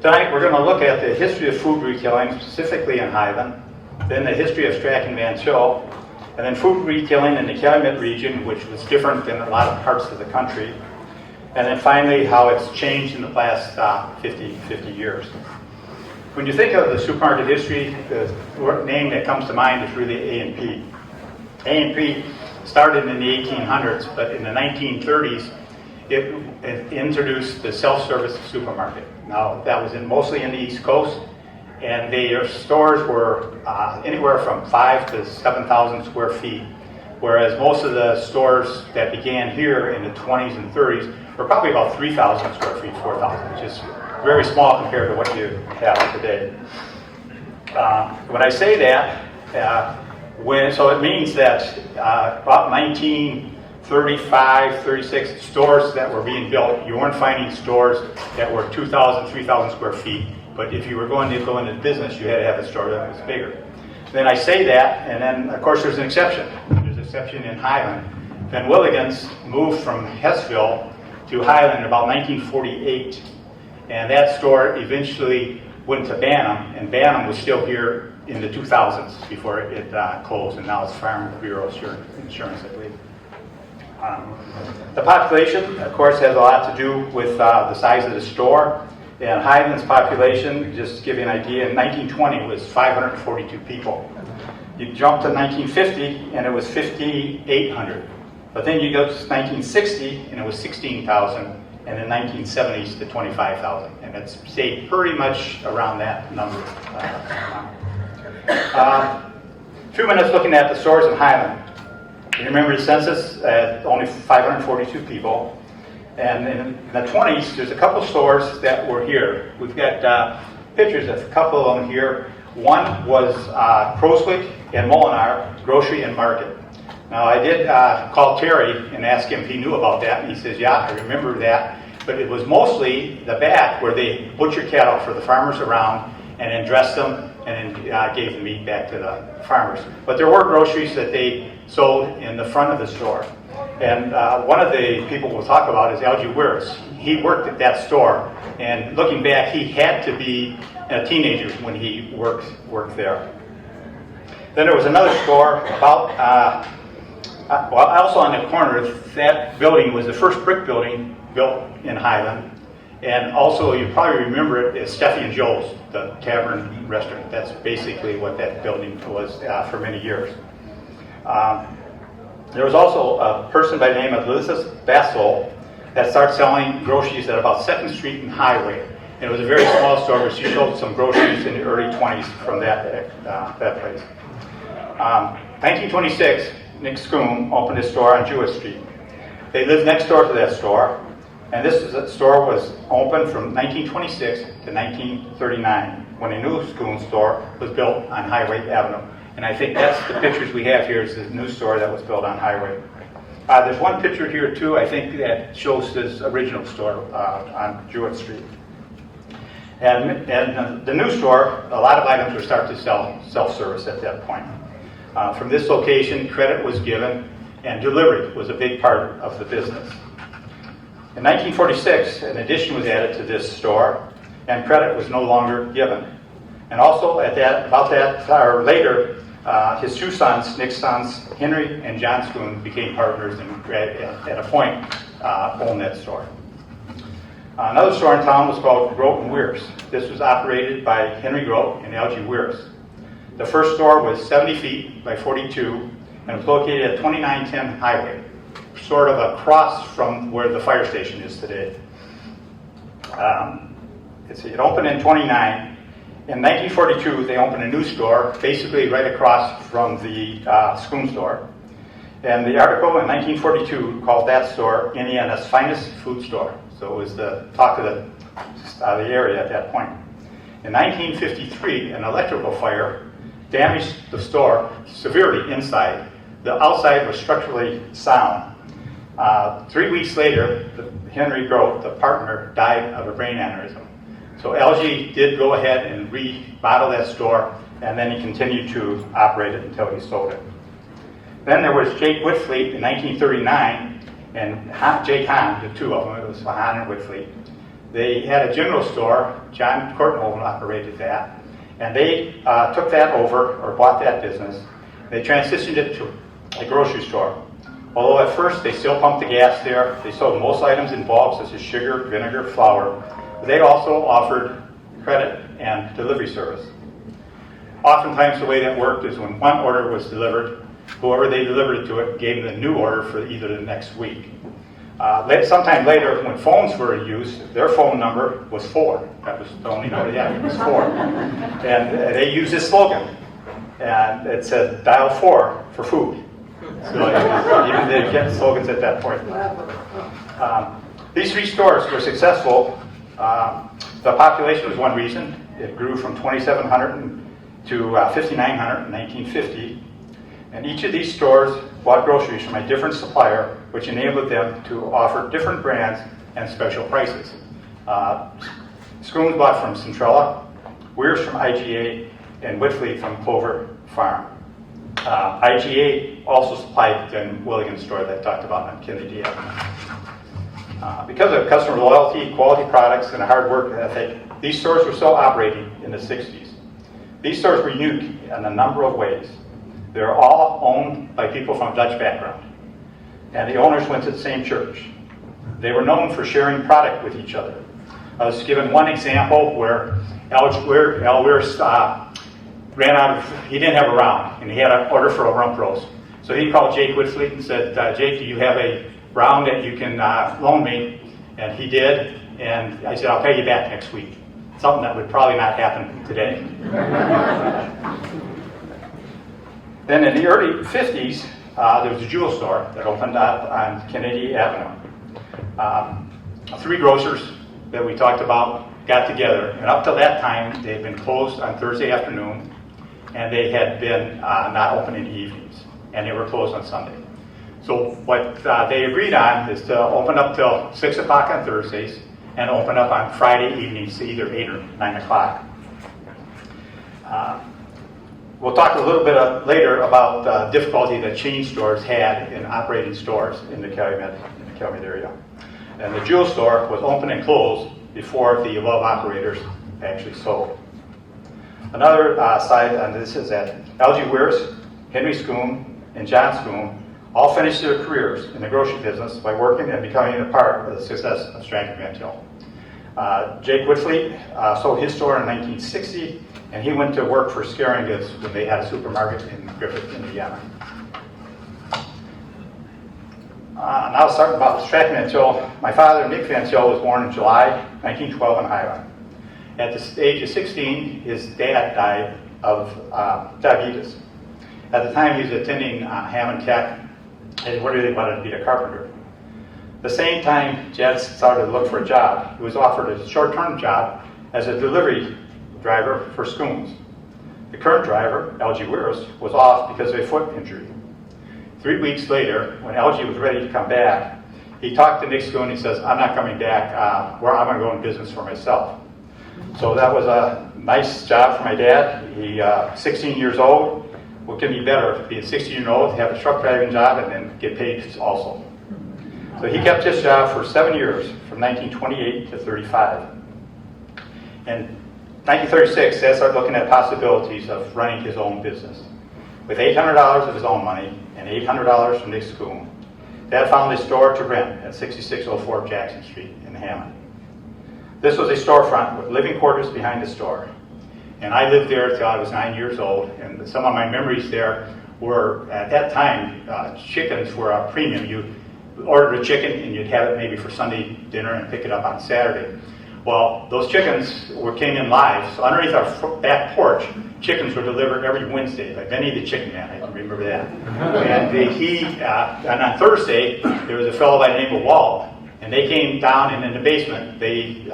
Tonight we're going to look at the history of food retailing, specifically in Highland, then the history of Strack Van Til, and then food retailing in the Calumet region, which was different than a lot of parts of the country, and then finally how it's changed in the last 50 years. When you think of the supermarket history, the name that comes to mind is really A&P. A&P started in the 1800s, but in the 1930s, it introduced the self-service supermarket. Now, that was mostly in the East Coast, and their stores were anywhere from 5,000 to 7,000 square feet, whereas most of the stores that began here in the 20s and 30s were probably about 3,000 square feet, 4,000, which is very small compared to what you have today. When I say that, so it means that about 1935, 36 stores that were being built, you weren't finding stores that were 2,000, 3,000 square feet. But if you were going to go into business, you had to have a store that was bigger. Then I say that, and then of course there's an exception. There's an exception in Highland. Van Willigens moved from Hessville to Highland in about 1948. And that store eventually went to Bantam, and Bantam was still here in the 2000s before it closed, and now it's Farm Bureau Insurance, I believe. The population, of course, has a lot to do with the size of the store. And Highland's population, just to give you an idea, in 1920 was 542 people. You jump to 1950, and it was 5,800. But then you go to 1960, and it was 16,000, and in 1970s to 25,000. And it's stayed pretty much around that number. 2 minutes looking at the stores in Highland. You remember the census, only 542 people. And in the 20s, there's a couple stores that were here. We've got pictures of a couple of them here. One was Crowswick and Molinar Grocery and Market. Now, I did call Terry and ask him if he knew about that, and he says, yeah, I remember that. But it was mostly the back where they butchered cattle for the farmers around and then dressed them and then gave the meat back to the farmers. But there were groceries that they sold in the front of the store. And one of the people we'll talk about is Algie Weirs. He worked at that store, and looking back, he had to be a teenager when he worked there. Then there was another store about, also on the corner. That building was the first brick building built in Highland. And also, you probably remember it as Steffi and Joe's, the tavern restaurant. That's basically what that building was for many years. There was also a person by the name of Elizabeth Bassel that started selling groceries at about 2nd Street and Highway. And it was a very small store, but she sold some groceries in the early 20s from that place. 1926, Nick Schoom opened a store on Jewett Street. They lived next door to that store, and this store was open from 1926 to 1939, when a new Schoom store was built on Highway Avenue. And I think that's the pictures we have here, is the new store that was built on Highway. There's one picture here too, I think, that shows this original store on Jewett Street. And the new store, a lot of items were starting to sell self-service at that point. From this location, credit was given, and delivery was a big part of the business. In 1946, an addition was added to this store, and credit was no longer given. And also later, his two sons, Nick's sons, Henry and John Schoon, became partners and at a point owned that store. Another store in town was called Grote and Weirs. This was operated by Henry Grote and Algie Weirs. The first store was 70 feet by 42 and was located at 2910 Highway, sort of across from where the fire station is today. It opened in 29. In 1942, they opened a new store, basically right across from the Schoon store. And the article in 1942 called that store Indiana's finest food store. So it was the talk of the area at that point. In 1953, an electrical fire damaged the store severely inside. The outside was structurally sound. 3 weeks later, Henry Grote, the partner, died of a brain aneurysm. So Algie did go ahead and remodel that store, and then he continued to operate it until he sold it. Then there was Jake Whitfleet in 1939, and Jake Hahn, the two of them, it was Hahn and Whitfleet. They had a general store. John Kortenhoven operated that. And they took that over, or bought that business. They transitioned it to a grocery store. Although at first they still pumped the gas there. They sold most items in bulk, such as sugar, vinegar, flour. They also offered credit and delivery service. Oftentimes the way that worked is when one order was delivered, whoever they delivered it to it gave them the new order for either the next week. Sometime later, when phones were in use, their phone number was 4. That was the only number they had, it was 4. And they used this slogan, and it said, dial 4 for food. So even they kept slogans at that point. These 3 stores were successful. The population was one reason. It grew from 2,700 to 5,900 in 1950. And each of these stores bought groceries from a different supplier, which enabled them to offer different brands and special prices. Schoons bought from Centrella, Weir's from IGA, and Whitfleet from Clover Farm. IGA also supplied the Willigan store that I talked about on Kennedy Avenue. Because of customer loyalty, quality products, and a hard work ethic, these stores were still operating in the 60s. These stores were unique in a number of ways. They're all owned by people from Dutch background, and the owners went to the same church. They were known for sharing product with each other. I was given one example where Al Weir ran out of, he didn't have a round, and he had an order for a rump roast. So he called Jake Whitfleet and said, Jake, do you have a round that you can loan me? And he did, and I said, I'll pay you back next week. Something that would probably not happen today. Then in the early 50s, there was a jewel store that opened up on Kennedy Avenue. 3 grocers that we talked about got together, and up till that time, they had been closed on Thursday afternoon, and they had been not open in the evenings, and they were closed on Sunday. So what they agreed on is to open up till 6 o'clock on Thursdays, and open up on Friday evenings to either 8 or 9 o'clock. We'll talk a little bit later about the difficulty that chain stores had in operating stores in the Calumet area. And the jewel store was open and closed before the above operators actually sold. Another side on this is that L.G. Weir's, Henry Schoon, and John Schoon all finished their careers in the grocery business by working and becoming a part of the success of Strack Van Til. Jake Whitfleet sold his store in 1960, and he went to work for Scaring Goods when they had a supermarket in Griffith, Indiana. Now starting about Strack Van Til, my father, Nick Van Til, was born in July 1912 in Highland. At the age of 16, his dad died of diabetes. At the time, he was attending Hammond Tech, and he really wanted to be a carpenter. At the same time, Jed started to look for a job. He was offered a short-term job as a delivery driver for Schoons. The current driver, L.G. Weir's, was off because of a foot injury. 3 weeks later, when L.G. was ready to come back, he talked to Nick Schoon. He says, I'm not coming back. I'm going to go in business for myself. So that was a nice job for my dad. He, 16 years old. What can be better, being 16-year-old, have a truck driving job, and then get paid also. So he kept his job for 7 years, from 1928 to 35. In 1936, Dad started looking at possibilities of running his own business. With $800 of his own money and $800 from Nick Schoon, Dad found a store to rent at 6604 Jackson Street in Hammond. This was a storefront with living quarters behind the store. And I lived there until I was 9 years old, and some of my memories there were, at that time, chickens were a premium. You ordered a chicken and you'd have it maybe for Sunday dinner and pick it up on Saturday. Well, those chickens came in live, so underneath our back porch, chickens were delivered every Wednesday by Benny the Chicken Man. I can remember that. And on Thursday, there was a fellow by the name of Walt, and they came down, and in the basement, they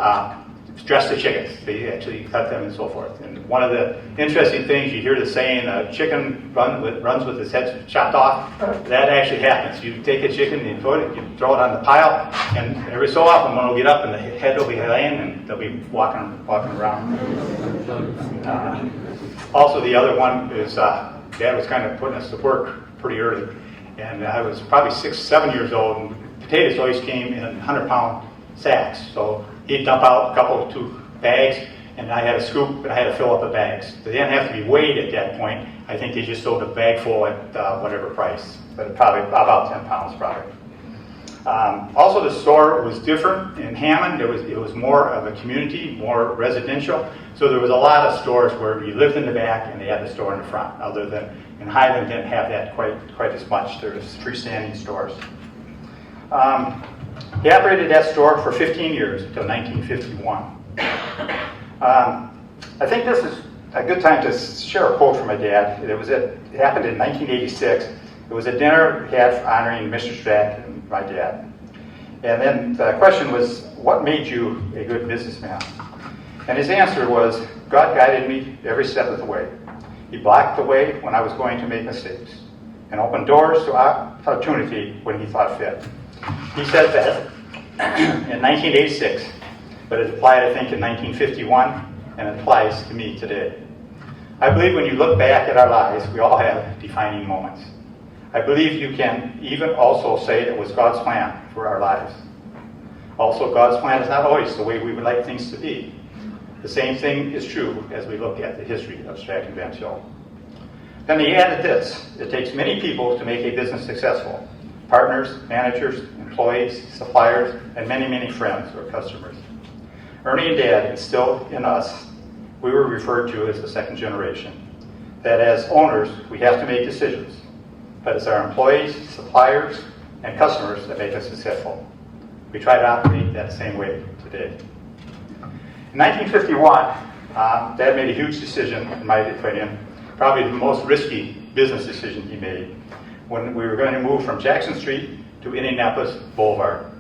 dressed the chickens. They actually cut them and so forth. And one of the interesting things, you hear the saying, a chicken runs with its head chopped off. That actually happens. You take a chicken and you throw it on the pile, and every so often one will get up and the head will be laying and they'll be walking around. Also, the other one is Dad was kind of putting us to work pretty early. And I was probably 6, 7 years old, and potatoes always came in 100-pound sacks. So He'd dump out a couple, 2 bags, and I had a scoop, and I had to fill up the bags. They didn't have to be weighed at that point. I think they just sold a bag full at whatever price, but probably about 10 pounds probably. Also, the store was different in Hammond. It was more of a community, more residential. So there was a lot of stores where you lived in the back and they had the store in the front. Other than in Highland, didn't have that quite as much. There was freestanding stores. He operated that store for 15 years until 1951. I think this is a good time to share a quote from my dad. It happened in 1986. It was a dinner he had honoring Mr. Strack and my dad. And then the question was, what made you a good businessman? And his answer was, God guided me every step of the way. He blocked the way when I was going to make mistakes and opened doors to opportunity when he thought fit. He said that in 1986, but it applied, I think, in 1951, and it applies to me today. I believe when you look back at our lives, we all have defining moments. I believe you can even also say it was God's plan for our lives. Also, God's plan is not always the way we would like things to be. The same thing is true as we look at the history of Strack Van Til. Then he added this: it takes many people to make a business successful. Partners, managers, employees, suppliers, and many, many friends or customers. Ernie and Dad instilled in us, we were referred to as the second generation, that as owners, we have to make decisions, but it's our employees, suppliers, and customers that make us successful. We try to operate that same way today. In 1951, Dad made a huge decision, in my opinion, probably the most risky business decision he made, when we were going to move from Jackson Street to Indianapolis Boulevard.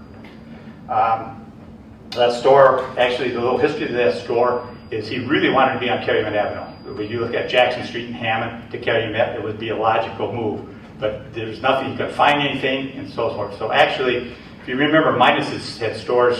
That store, actually the little history of that store is he really wanted to be on Calumet Avenue. When you look at Jackson Street in Hammond to Calumet, it would be a logical move, but there's nothing, you couldn't find anything, and so forth. So actually, if you remember, Minus's had stores,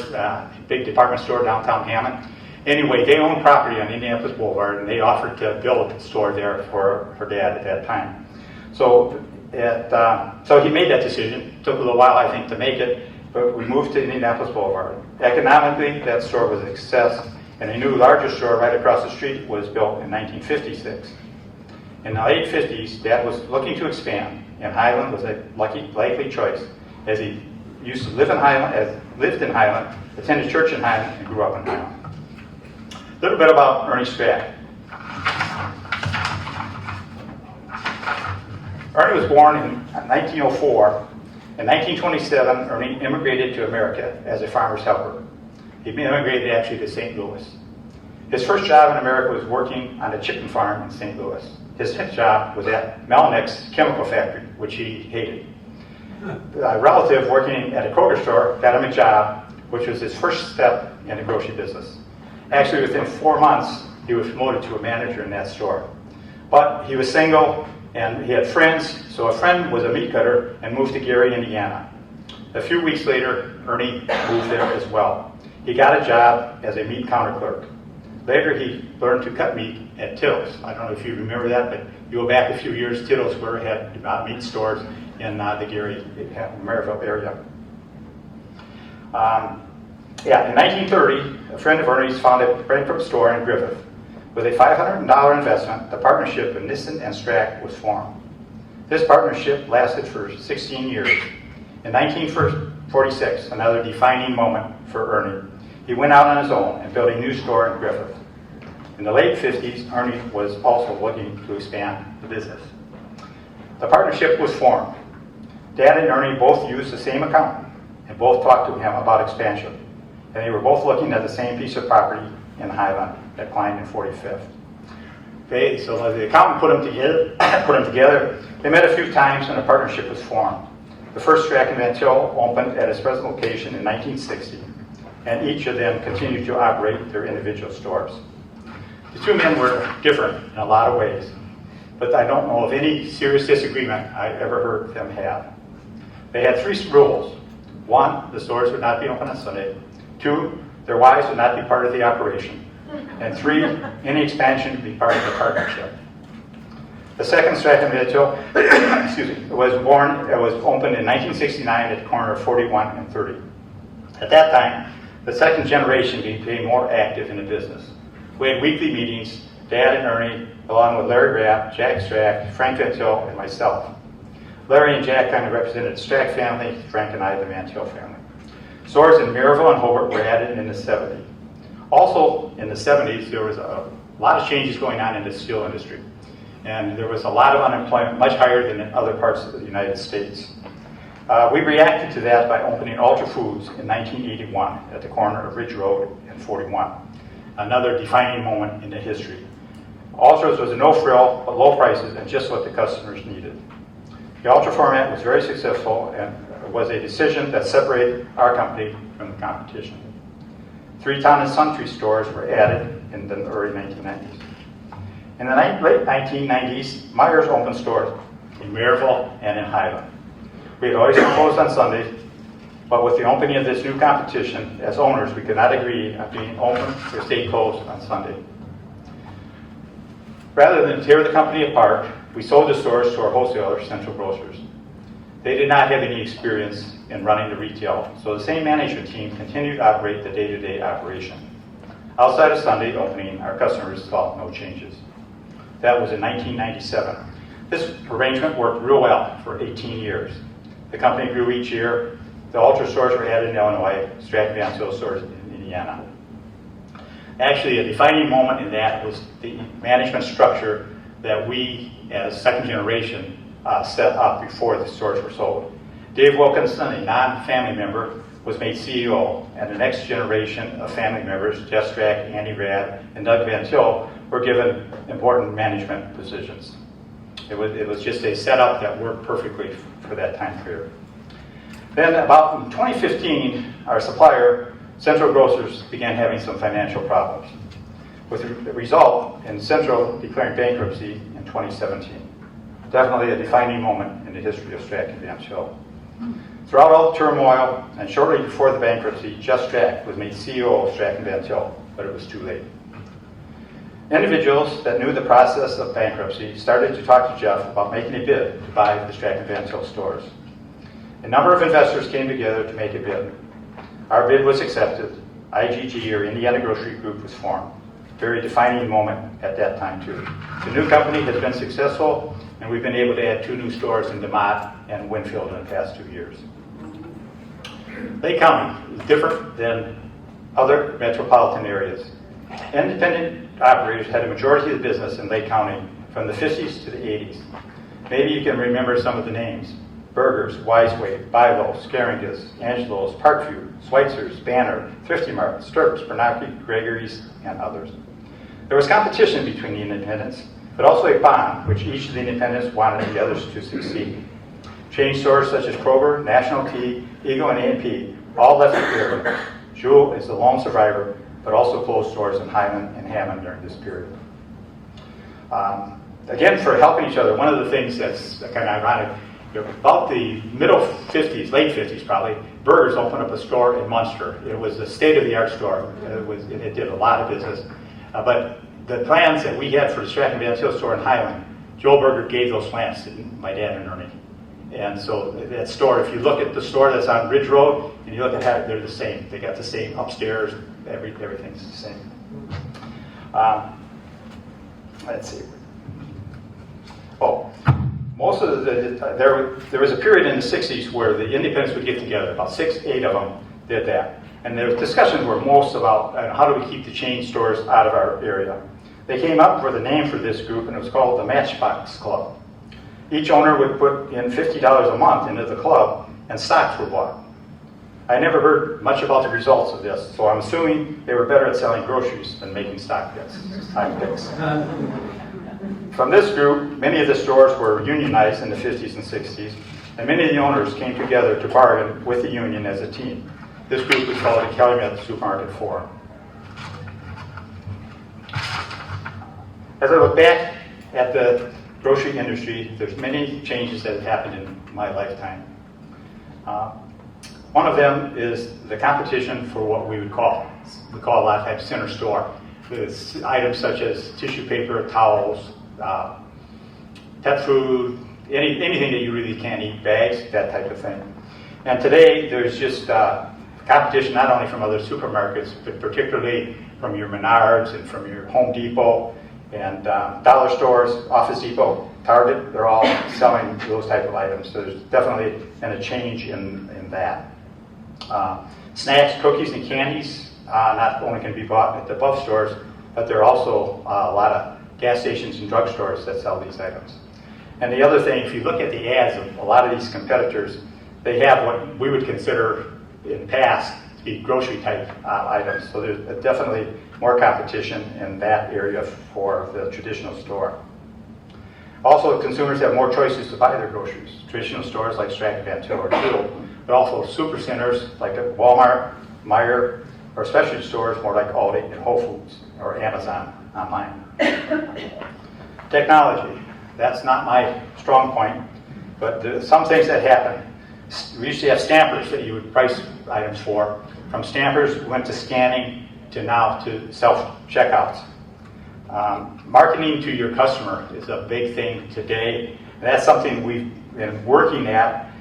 big department store downtown Hammond. Anyway, they owned property on Indianapolis Boulevard, and they offered to build a store there for Dad at that time. So he made that decision. Took a little while, I think, to make it, but we moved to Indianapolis Boulevard. Economically, that store was a success, and a new larger store right across the street was built in 1956. In the late 50s, Dad was looking to expand, and Highland was a likely choice, as he used to live in Highland, attended church in Highland, and grew up in Highland. A little bit about Ernie Strack. Ernie was born in 1904. In 1927, Ernie immigrated to America as a farmer's helper. He immigrated actually to St. Louis. His first job in America was working on a chicken farm in St. Louis. His next job was at Melnick's chemical factory, which he hated. A relative working at a Kroger store got him a job, which was his first step in the grocery business. Actually, within 4 months, he was promoted to a manager in that store. But he was single, and he had friends, so a friend was a meat cutter and moved to Gary, Indiana. A few weeks later, Ernie moved there as well. He got a job as a meat counter clerk. Later, he learned to cut meat at Title's. I don't know if you remember that, but you go back a few years, Title's had meat stores in the Gary, Maryville area. In 1930, a friend of Ernie's found a bankrupt store in Griffith. With a $500 investment, the partnership of Nissen and Strack was formed. This partnership lasted for 16 years. In 1946, another defining moment for Ernie. He went out on his own and built a new store in Griffith. In the late 50s, Ernie was also looking to expand the business. The partnership was formed. Dad and Ernie both used the same accountant and both talked to him about expansion. And they were both looking at the same piece of property in Highland at Klein and 45th. So the accountant put them together. They met a few times and a partnership was formed. The first Strack Van Til opened at its present location in 1960, and each of them continued to operate their individual stores. The two men were different in a lot of ways, but I don't know of any serious disagreement I ever heard them have. They had 3 rules. 1, the stores would not be open on Sunday. 2, their wives would not be part of the operation. And 3, any expansion would be part of the partnership. The second Strack Van Til, was opened in 1969 at the corner of 41 and 30. At that time, the second generation became more active in the business. We had weekly meetings, Dad and Ernie, along with Larry Rapp, Jack Strack, Frank Van Til, and myself. Larry and Jack kind of represented the Strack family, Frank and I the Van Til family. Stores in Maryville and Hobart were added in the 70s. Also in the 70s, there was a lot of changes going on in the steel industry. And there was a lot of unemployment, much higher than in other parts of the United States. We reacted to that by opening Ultra Foods in 1981 at the corner of Ridge Road and 41, another defining moment in the history. Ultra's was a no-frill, but low prices, and just what the customers needed. The Ultra format was very successful and was a decision that separated our company from the competition. 3 Town and Suntree stores were added in the early 1990s. In the late 1990s, Myers opened stores in Maryville and in Highland. We had always been closed on Sundays, but with the opening of this new competition, as owners, we could not agree on being open or stay closed on Sunday. Rather than tear the company apart, we sold the stores to our wholesaler, Central Grocers. They did not have any experience in running the retail, so the same management team continued to operate the day-to-day operation. Outside of Sunday opening, our customers saw no changes. That was in 1997. This arrangement worked real well for 18 years. The company grew each year. The Ultra stores were added in Illinois, Strack Van Til stores in Indiana. Actually, a defining moment in that was the management structure that we, as second generation, set up before the stores were sold. Dave Wilkinson, a non-family member, was made CEO, and the next generation of family members, Jeff Strack, Andy Rad, and Doug Van Til, were given important management positions. It was just a setup that worked perfectly for that time period. Then about in 2015, our supplier, Central Grocers, began having some financial problems, with the result in Central declaring bankruptcy in 2017. Definitely a defining moment in the history of Strack and Van Til. Throughout all the turmoil, and shortly before the bankruptcy, Jeff Strack was made CEO of Strack and Van Til, but it was too late. Individuals that knew the process of bankruptcy started to talk to Jeff about making a bid to buy the Strack and Van Til stores. A number of investors came together to make a bid. Our bid was accepted. IGG, or Indiana Grocery Group, was formed. Very defining moment at that time, too. The new company has been successful, and we've been able to add 2 new stores in DeMott and Winfield in the past 2 years. Lake County is different than other metropolitan areas. Independent operators had a majority of the business in Lake County from the 50s to the 80s. Maybe you can remember some of the names: Burgers, Wiseway, Bilo, Scaringas, Angelo's, Parkview, Schweitzer's, Banner, Thrifty Mart, Sturps, Bernanke, Gregory's, and others. There was competition between the independents, but also a bond, which each of the independents wanted the others to succeed. Chain stores such as Kroger, National Key, Eagle, and A&P all left the area. Jewel is the lone survivor, but also closed stores in Highland and Hammond during this period. Again, for helping each other, one of the things that's kind of ironic, about the middle 50s, late 50s probably, Burgers opened up a store in Munster. It was a state-of-the-art store. It did a lot of business. But the plans that we had for the Strack and Van Til store in Highland, Joel Burger gave those plans to my dad and Ernie. And so that store, if you look at the store that's on Ridge Road, and you look at how they're the same. They got the same upstairs, everything's the same. Let's see. Oh, most of there was a period in the 60s where the independents would get together. About 6, 8 of them did that. And the discussions were most about how do we keep the chain stores out of our area. They came up with a name for this group, and it was called the Matchbox Club. Each owner would put in $50 a month into the club, and stocks were bought. I never heard much about the results of this, so I'm assuming they were better at selling groceries than making stock picks. From this group, many of the stores were unionized in the 50s and 60s, and many of the owners came together to bargain with the union as a team. This group was called the Calumet Supermarket Forum. As I look back at the grocery industry, there's many changes that have happened in my lifetime. One of them is the competition for what we call a lot of times center store, with items such as tissue paper, towels, pet food, anything that you really can't eat, bags, that type of thing. And today there's just competition not only from other supermarkets, but particularly from your Menards and from your Home Depot and dollar stores, Office Depot, Target. They're all selling those type of items. So there's definitely been a change in that. Snacks, cookies, and candies not only can be bought at the above stores, but there are also a lot of gas stations and drugstores that sell these items. And the other thing, if you look at the ads of a lot of these competitors, they have what we would consider in the past to be grocery type items. So there's definitely more competition in that area for the traditional store. Also, consumers have more choices to buy their groceries. Traditional stores like Strack Van Til or Til, but also super centers like Walmart, Meijer, or specialty stores more like Aldi and Whole Foods or Amazon online. Technology, that's not my strong point, but some things that happen. We used to have stampers that you would price items for. From stampers, we went to scanning to now to self-checkouts. Marketing to your customer is a big thing today, and that's something we've been working at.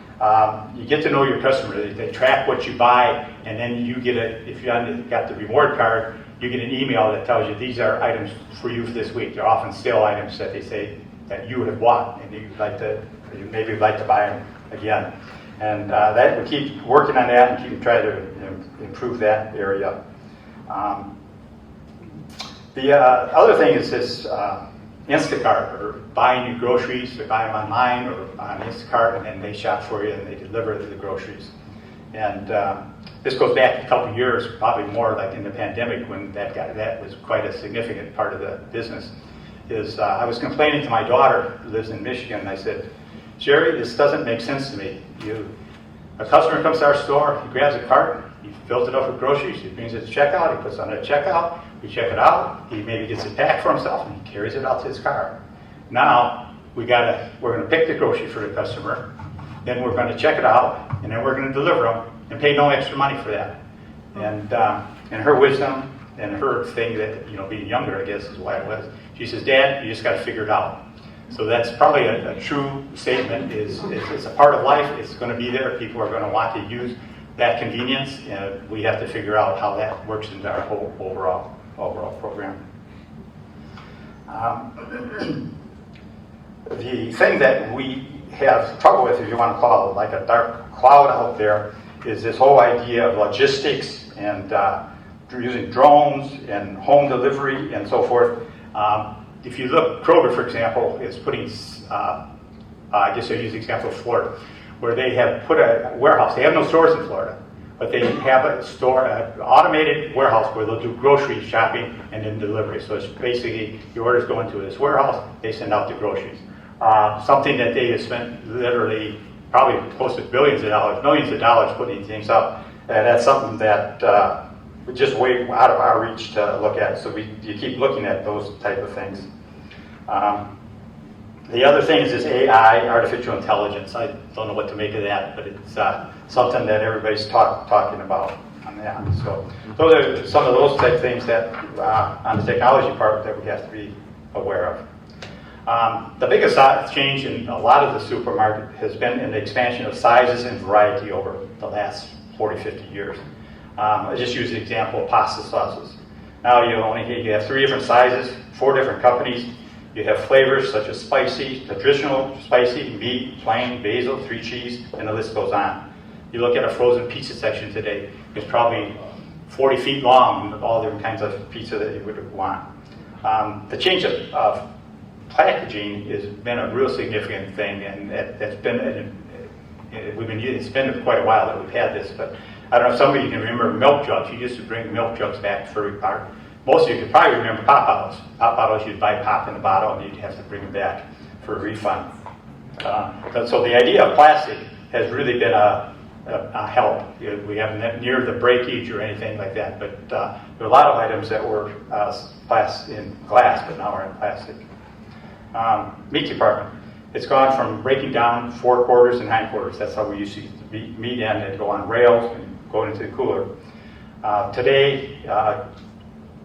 You get to know your customer. They track what you buy, and then you get if you got the reward card, you get an email that tells you these are items for you for this week. They're often sale items that they say that you would have bought, and you maybe would like to buy them again. And that we keep working on that and keep trying to improve that area. The other thing is this Instacart, or buying your groceries, or buy them online or on Instacart, and then they shop for you and they deliver the groceries. And this goes back a couple of years, probably more like in the pandemic when that was quite a significant part of the business. I was complaining to my daughter who lives in Michigan, and I said, Jerry, this doesn't make sense to me. A customer comes to our store, he grabs a cart, he fills it up with groceries, he brings it to checkout, he puts it on a checkout, we check it out, he maybe gets it packed for himself, and he carries it out to his car. Now, we're going to pick the grocery for the customer, then we're going to check it out, and then we're going to deliver them, and pay no extra money for that. And her wisdom, and her thing that, being younger, I guess, is why it was, she says, Dad, you just got to figure it out. So that's probably a true statement. It's a part of life. It's going to be there. People are going to want to use that convenience, and we have to figure out how that works into our whole overall program. The thing that we have trouble with, if you want to call it like a dark cloud out there, is this whole idea of logistics and using drones and home delivery and so forth. If you look, Kroger, for example, is putting, I guess I'll use the example of Florida, where they have put a warehouse. They have no stores in Florida, but they have an automated warehouse where they'll do grocery shopping and then delivery. So it's basically, your orders go into this warehouse, they send out the groceries. Something that they have spent literally probably close to billions of dollars, millions of dollars putting these things up. And that's something that just way out of our reach to look at. So you keep looking at those type of things. The other thing is this AI, artificial intelligence. I don't know what to make of that, but it's something that everybody's talking about on that. So those are some of those type of things that on the technology part that we have to be aware of. The biggest change in a lot of the supermarket has been in the expansion of sizes and variety over the last 40, 50 years. I just use the example of pasta sauces. Now you have 3 different sizes, 4 different companies. You have flavors such as spicy, traditional spicy, meat, plain, basil, 3 cheese, and the list goes on. You look at a frozen pizza section today, it's probably 40 feet long with all different kinds of pizza that you would want. The change of packaging has been a real significant thing, and it's been quite a while that we've had this, but I don't know if some of you can remember milk jugs. You used to bring milk jugs back for most of you could probably remember pop bottles. Pop bottles, you'd buy pop in the bottle and you'd have to bring them back for a refund. So the idea of plastic has really been a help. We haven't near the breakage or anything like that, but there are a lot of items that were in glass, but now are in plastic. Meat department. It's gone from breaking down forequarters and hindquarters. That's how we used to eat meat in. It'd go on rails and go into the cooler. Today,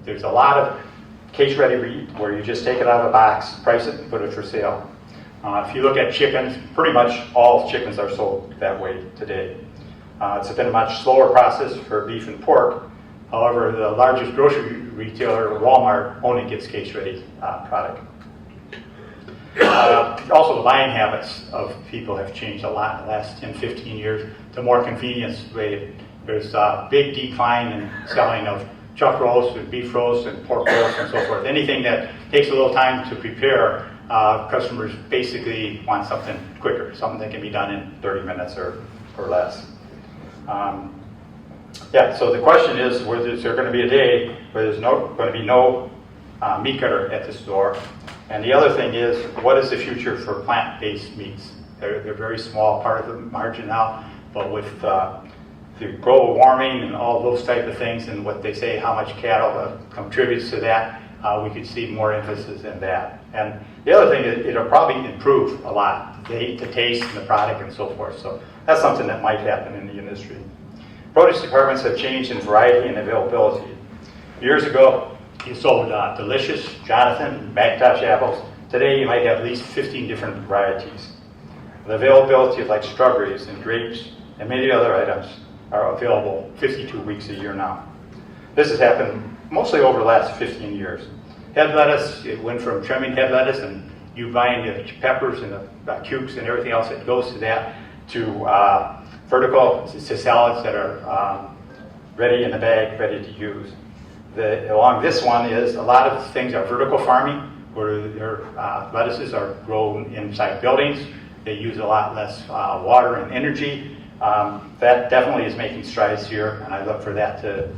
there's a lot of case-ready meat where you just take it out of the box, price it, and put it for sale. If you look at chickens, pretty much all chickens are sold that way today. It's been a much slower process for beef and pork. However, the largest grocery retailer, Walmart, only gets case-ready product. Also, the buying habits of people have changed a lot in the last 10, 15 years to more convenience. There's a big decline in selling of chuck roast and beef roast and pork roast and so forth. Anything that takes a little time to prepare, customers basically want something quicker, something that can be done in 30 minutes or less. So the question is, is there going to be a day where there's going to be no meat cutter at the store? And the other thing is, what is the future for plant-based meats? They're a very small part of the margin now, but with the global warming and all those type of things and what they say, how much cattle contributes to that, we could see more emphasis in that. And the other thing is, it'll probably improve a lot, the taste and the product and so forth. So that's something that might happen in the industry. Produce departments have changed in variety and availability. Years ago, you sold Delicious, Jonathan, McIntosh apples. Today, you might have at least 15 different varieties. The availability of like strawberries and grapes and many other items are available 52 weeks a year now. This has happened mostly over the last 15 years. Head lettuce, it went from trimming head lettuce and you buying the peppers and the cubes and everything else that goes to that, to vertical to salads that are ready in the bag, ready to use. Along this one is a lot of things are vertical farming, where their lettuces are grown inside buildings. They use a lot less water and energy. That definitely is making strides here, and I look for that to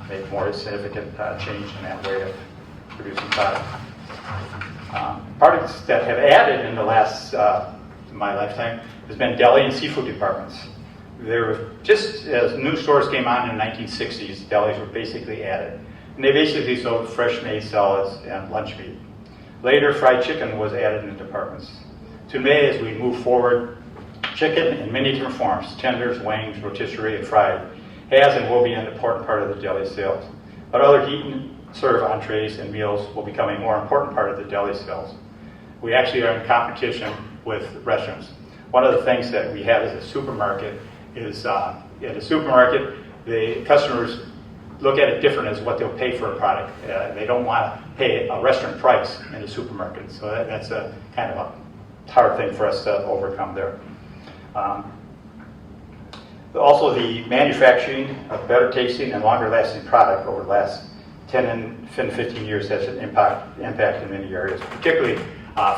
make more significant change in that way of producing product. Products that have added in the last my lifetime has been deli and seafood departments. There were, just as new stores came on in the 1960s, delis were basically added. And they basically sold fresh-made salads and lunch meat. Later, fried chicken was added in the departments. Today, as we move forward, chicken in many different forms, tenders, wings, rotisserie, and fried, has and will be an important part of the deli sales. But other heat and serve entrees and meals will become a more important part of the deli sales. We actually are in competition with restaurants. One of the things that we have as a supermarket is at a supermarket, the customers look at it different as what they'll pay for a product. They don't want to pay a restaurant price in a supermarket. So that's a kind of a hard thing for us to overcome there. Also, the manufacturing of better tasting and longer lasting product over the last 10 and 15 years has an impact in many areas, particularly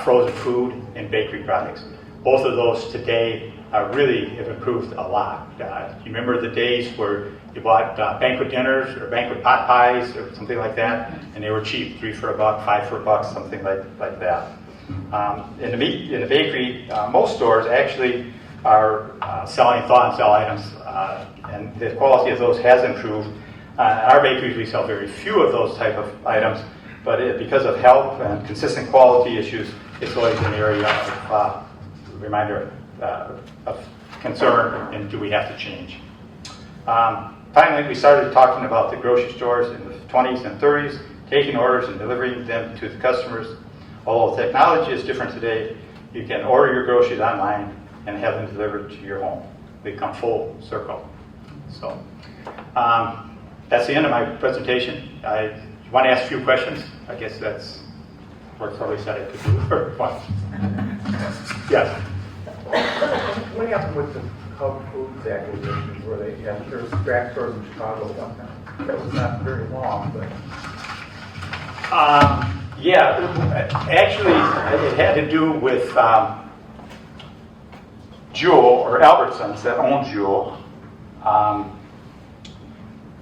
frozen food and bakery products. Both of those today really have improved a lot. You remember the days where you bought banquet dinners or banquet pot pies or something like that, and they were cheap, 3 for $1, 5 for $1, something like that. In the bakery, most stores actually are selling thaw and sell items, and the quality of those has improved. In our bakeries, we sell very few of those type of items, but because of health and consistent quality issues, it's always an area of reminder of concern, and do we have to change? Finally, we started talking about the grocery stores in the 20s and 30s, taking orders and delivering them to the customers. Although technology is different today, you can order your groceries online and have them delivered to your home. They come full circle. So that's the end of my presentation. I want to ask a few questions. I guess that's what Charlie said I could do for once. Yes. What happened with the Cub Foods acquisitions where they had their Strack stores in Chicago sometime? That was not very long, but... Actually, it had to do with Jewel, or Albertsons, that owned Jewel.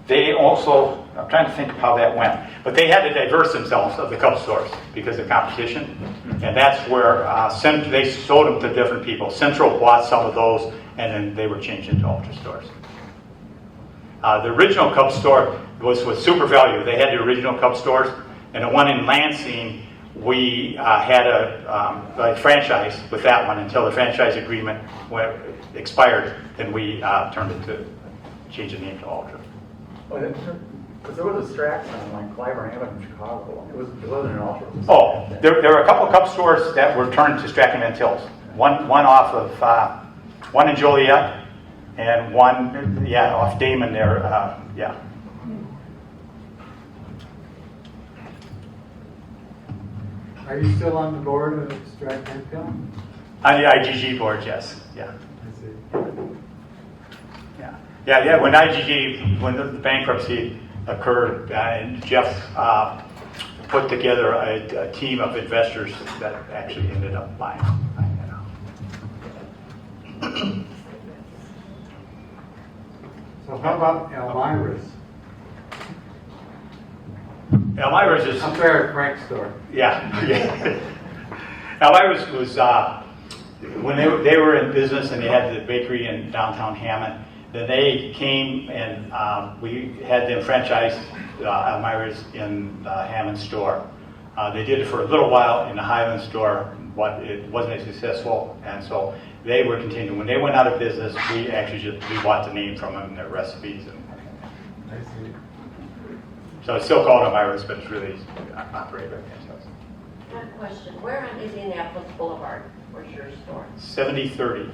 They also, I'm trying to think of how that went, but they had to diverse themselves of the Cub stores because of competition, and that's where they sold them to different people. Central bought some of those, and then they were changed into Ultra stores. The original Cub store was with Super Value. They had the original Cub stores, and the one in Lansing, we had a franchise with that one until the franchise agreement expired. Then we turned it to change the name to Ultra. Because there was a Strack on like Clyburn Avenue in Chicago. It wasn't an Ultra. Oh, there were a couple of Cub stores that were turned to Strack Van Til's. One off of one in Joliet, and one, yeah, off Damon there, yeah. Are you still on the board of Strack Van Til? On the IGG board, yes, yeah. I see. Yeah, when IGG, when the bankruptcy occurred, and Jeff put together a team of investors that actually ended up buying it out. So how about Elmira's? Elmira's is, Up there at Frank's store. yeah. Elmira's was, when they were in business and they had the bakery in downtown Hammond, then they came and we had them franchise Elmira's in the Hammond store. They did it for a little while in the Highland store, but it wasn't as successful, and so they were continuing. When they went out of business, we actually we bought the name from them and their recipes. I see. So it's still called Elmira's, but it's really operated by franchise. I have a question. Where on Indianapolis Boulevard was your store? 7030.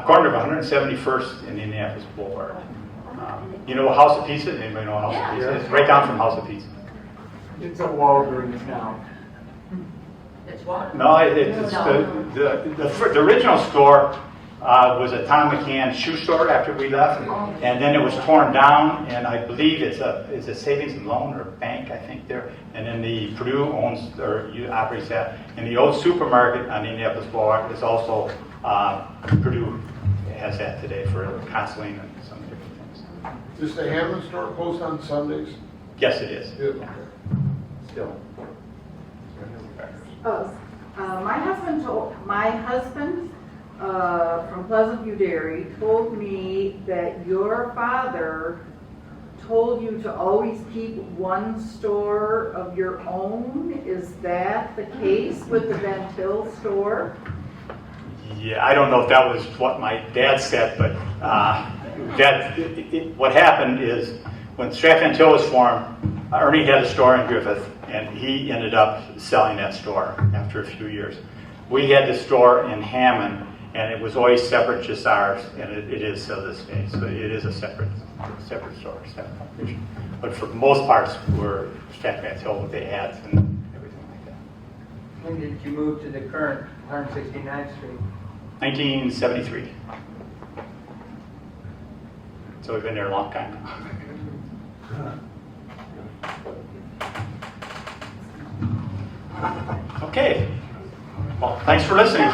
Corner of 171st and Indianapolis Boulevard. You know House of Pizza? Anybody know House of Pizza? Yeah. It's right down from House of Pizza. It's a Walgreens now. It's what? No, it's the original store was a Tom McCann shoe store after we left, and then it was torn down, and I believe it's a savings and loan or bank, I think there, and then the Purdue owns or operates that, and the old supermarket on Indianapolis Boulevard is also Purdue has that today for counseling and some different things. Is the Hammond store closed on Sundays? Yes, it is. Yeah. Still. My husband from Pleasant View Dairy told me that your father told you to always keep one store of your own. Is that the case with the Van Til store? Yeah, I don't know if that was what my dad said, but what happened is when Strack Van Til was formed, Ernie had a store in Griffith, and he ended up selling that store after a few years. We had the store in Hammond, and it was always separate, just ours, and it is to this day. So it is a separate store, separate operation. But for the most parts, we're Strack Van Til with the ads and everything like that. When did you move to the current 169th Street? 1973. So we've been there a long time now. Okay. Well, thanks for listening.